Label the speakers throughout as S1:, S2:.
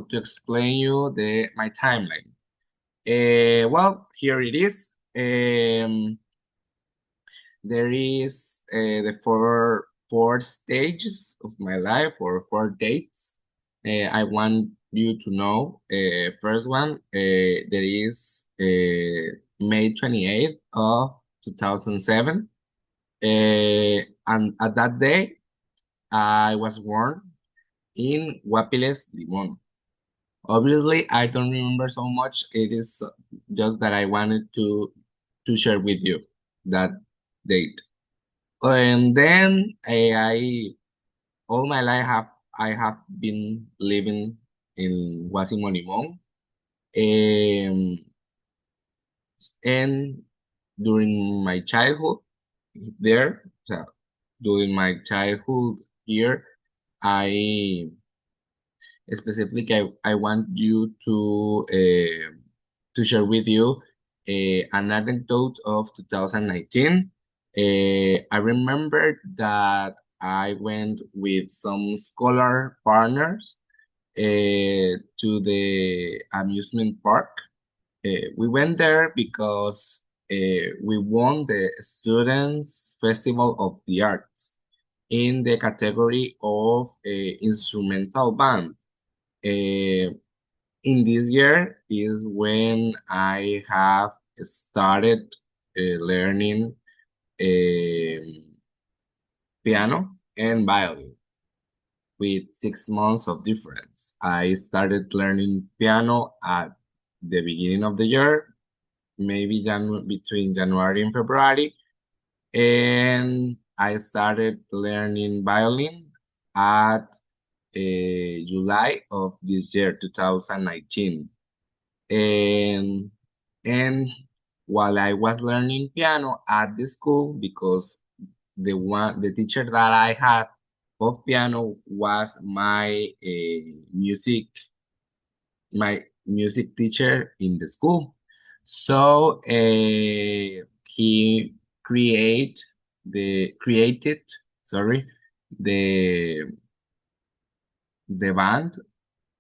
S1: to explain you my timeline. Well, here it is. There is the four stages of my life or four dates. I want you to know. First one, there is May 28th of 2007. And at that day, I was born in Guapiles, Limón. Obviously, I don't remember so much. It is just that I wanted to share with you that date. And then all my life I have been living in Guasimo Limón. And during my childhood there, so during my childhood here, I specifically, I want you to share with you an anecdote of 2019. I remember that I went with some scholar partners to the amusement park. We went there because we won the Students' Festival of the Arts in the category of instrumental band. Uh, in this year is when I have started learning piano and violin with 6 months of difference. I started learning piano at the beginning of the year, maybe between January and February, and I started learning violin at July of this year, 2019. And and while I was learning piano at the school, because the teacher that I had of piano was my music teacher in the school. So he created, sorry, the the band,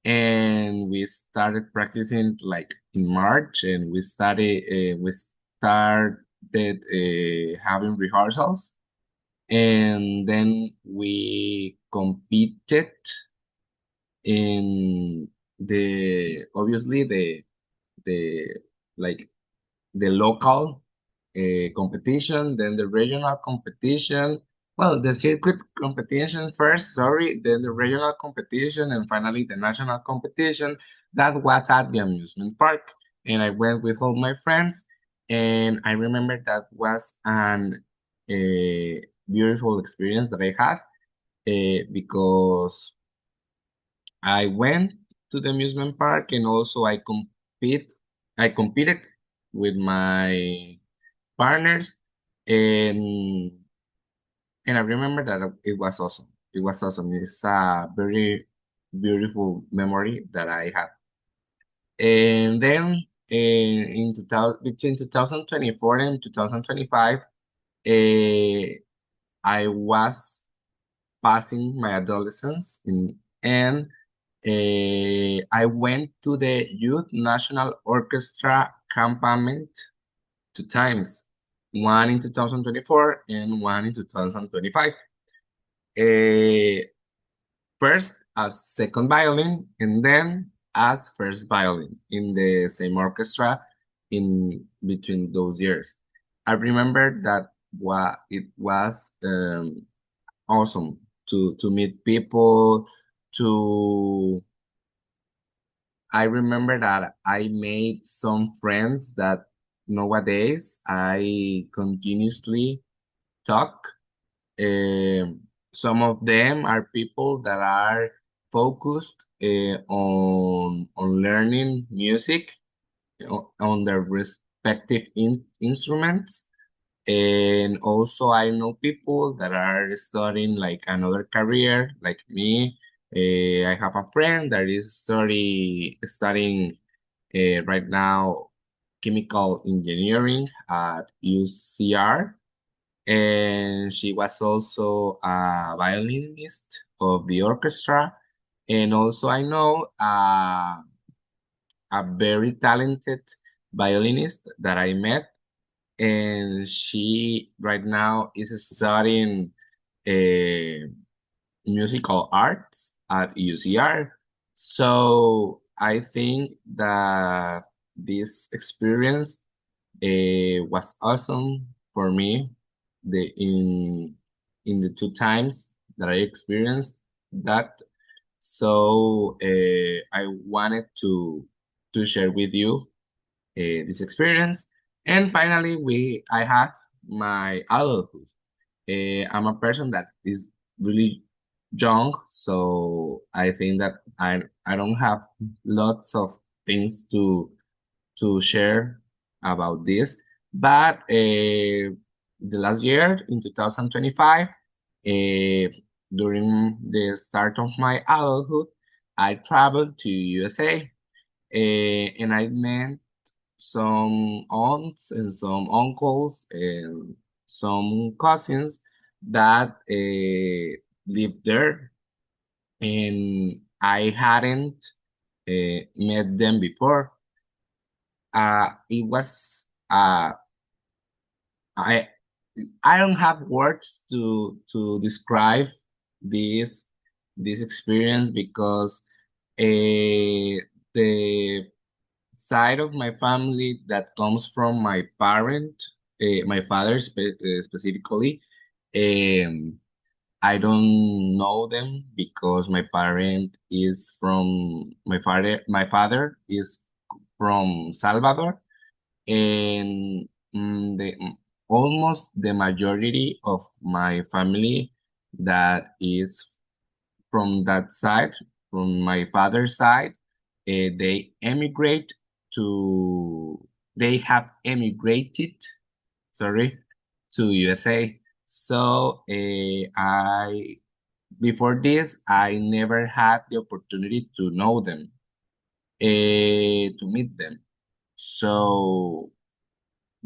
S1: and we started practicing like in March, and we started having rehearsals, and then we competed in obviously the like the local competition, then the regional competition. Well, the circuit competition first, sorry, then the regional competition, and finally the national competition. That was at the amusement park. And I went with all my friends. And I remember that was an beautiful experience that I had because I went to the amusement park, and also I competed with my partners, and I remember that it was awesome. It was awesome. It's a very beautiful memory that I have. And then in 2000, between 2024 and 2025, I was passing my adolescence and I went to the Youth National Orchestra campament 2 times, one in 2024 and one in 2025. Uh, First as second violin, and then as first violin in the same orchestra in between those years. I remember that it was awesome to meet people. To I remember that I made some friends that nowadays I continuously talk. Some of them are people that are focused on learning music on their respective instruments. And also, I know people that are studying like another career, like me. I have a friend that is studying right now chemical engineering at UCR, and she was also a violinist of the orchestra. And also I know a very talented violinist that I met, and she right now is studying uh, musical arts at UCR. So I think that this experience was awesome for me. The in the two times that I experienced that, I wanted to share with you this experience. And finally, we I have my adulthood. I'm a person that is really young, so I think that I don't have lots of things to share about this. But the last year, in 2025, during the start of my adulthood, I traveled to USA, and I met some aunts and some uncles and some cousins that lived there, and I hadn't met them before. It was I I don't have words to describe this this experience because the side of my family that comes from my parent, my father specifically, um, I don't know them because my father is from Salvador, and almost the majority of my family that is from that side, from my father's side, they emigrate to, they have emigrated, sorry, to USA. Before this, I never had the opportunity to know them, to meet them. So,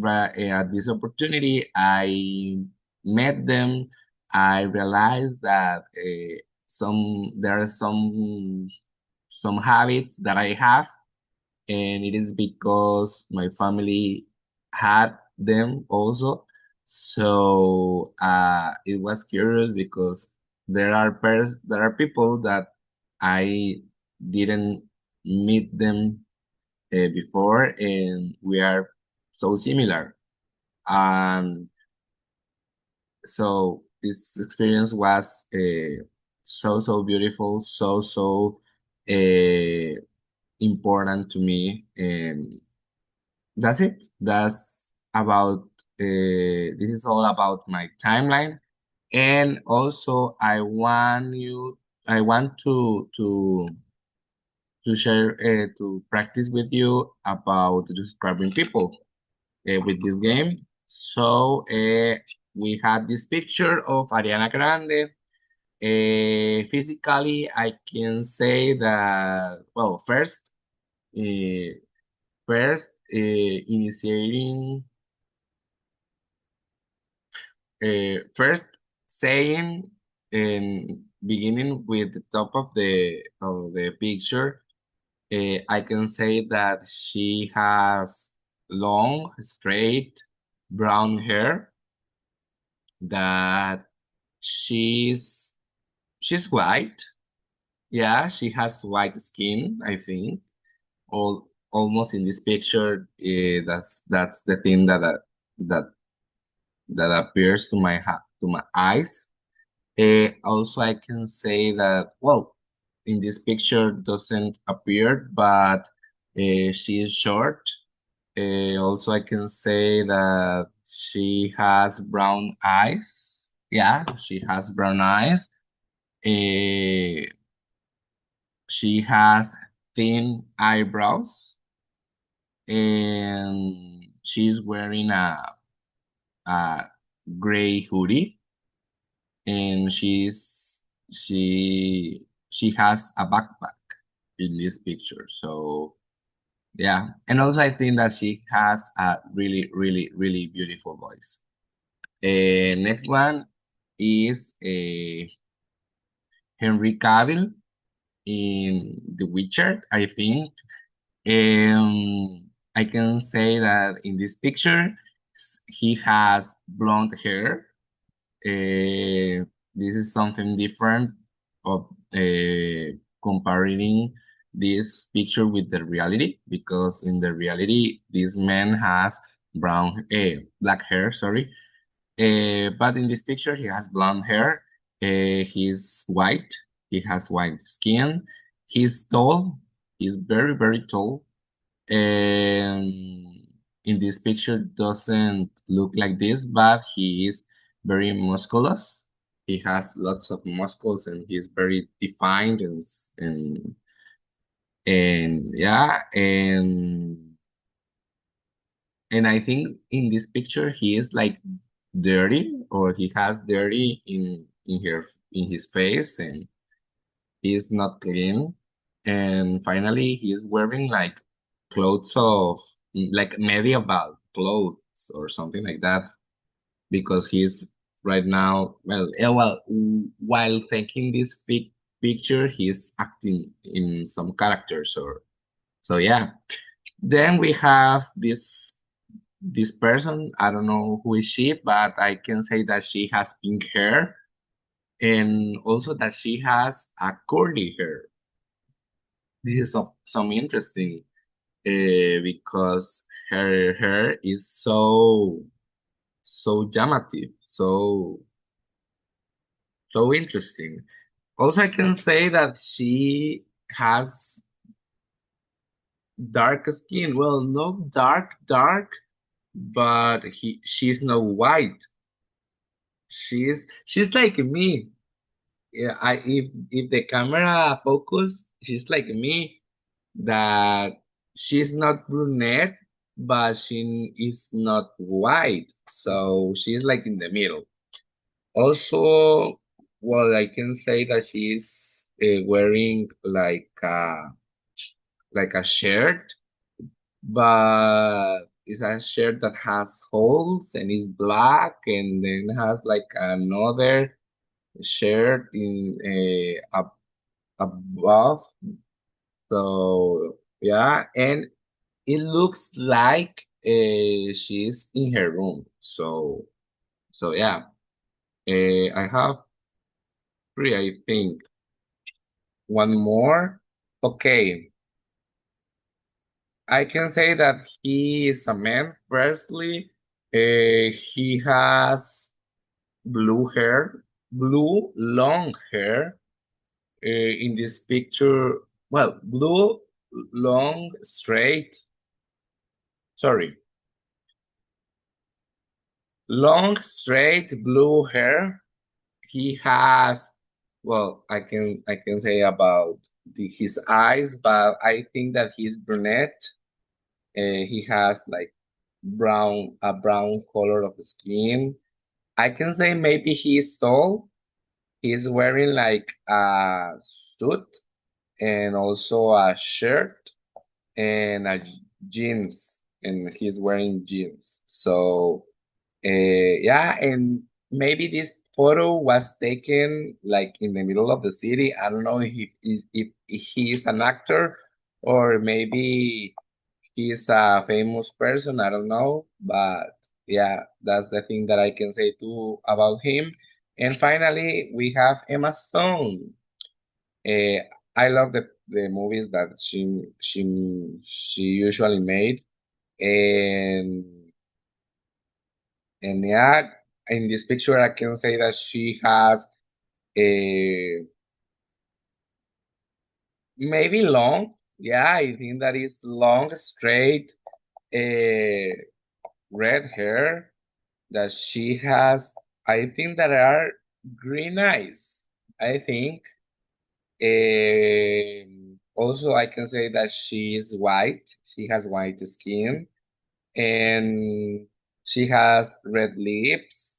S1: at this opportunity, I met them. I realized that there are some habits that I have, and it is because my family had them also. So it was curious because there are people that I didn't meet them before, and we are so similar. And so this experience was so beautiful, so uh, important to me, and that's it. That's about this is all about my timeline. And also I want to share to practice with you about describing people with this game. So we had this picture of Ariana Grande. Physically, I can say that, well, uh, initiating, first saying and beginning with the top of the picture, I can say that she has long, straight, brown hair, that she's she's white. Yeah, she has white skin, I think. Almost in this picture, that's the thing that that appears to to my eyes. Also, I can say that, well, in this picture doesn't appear, but she is short. Also, I can say that she has brown eyes. Yeah, she has brown eyes. Uh, she has thin eyebrows, and she's wearing a gray hoodie, and she has a backpack in this picture. So yeah, and also I think that she has a really beautiful voice. Next one is Henry Cavill in The Witcher, I think. I can say that in this picture, he has blonde hair. This is something different of comparing this picture with the reality, because in the reality, this man has black hair, sorry. But in this picture, he has blonde hair. He's white. He has white skin. He's tall. He's very, very tall. And in this picture, doesn't look like this, but he is very musculous. He has lots of muscles, and he's very defined, and yeah, and I think in this picture he is like dirty, or he has dirty in his face, and he is not clean. And finally, he is wearing like clothes of like medieval clothes or something like that, because he's right now, while taking this picture, he's acting in some characters, or so yeah. Then we have this person. I don't know who is she, but I can say that she has pink hair, and also that she has a curly hair. This is some interesting, because her hair is so dramatic, so interesting. Also, I can say that she has dark skin. Well, not dark, but she's not white. She's like me. Yeah, I if the camera focus, she's like me. That she's not brunette, but she is not white. So she's like in the middle. Also, well, I can say that she's wearing like a shirt, but it's a shirt that has holes and is black, and then has like another shirt in up above. So yeah, and it looks like she's in her room. So yeah, I have three, I think. One more. Okay, I can say that he is a man. Firstly, he has blue hair, blue long hair. In this picture, well, blue long straight. Sorry, long straight blue hair. He has, well, I can say about his eyes, but I think that he's brunette. He has like a brown color of the skin. I can say maybe he's tall. He's wearing like a suit, and also a shirt, and jeans, and he's wearing jeans. So yeah, and maybe this photo was taken like in the middle of the city. I don't know if he is an actor, or maybe he's a famous person. I don't know, but yeah, that's the thing that I can say too about him. And finally, we have Emma Stone. Uh, I love the movies that she usually made, and yeah, in this picture, I can say that she has a maybe long. Yeah, I think that is long, straight, uh, red hair that she has. I think that are green eyes. I think. Also, I can say that she is white. She has white skin, and she has red lips.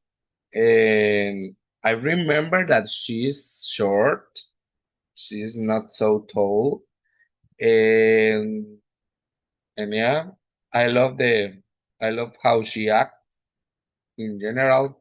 S1: And I remember that she's short. She's not so tall. And yeah, I love the I love how she acts in general.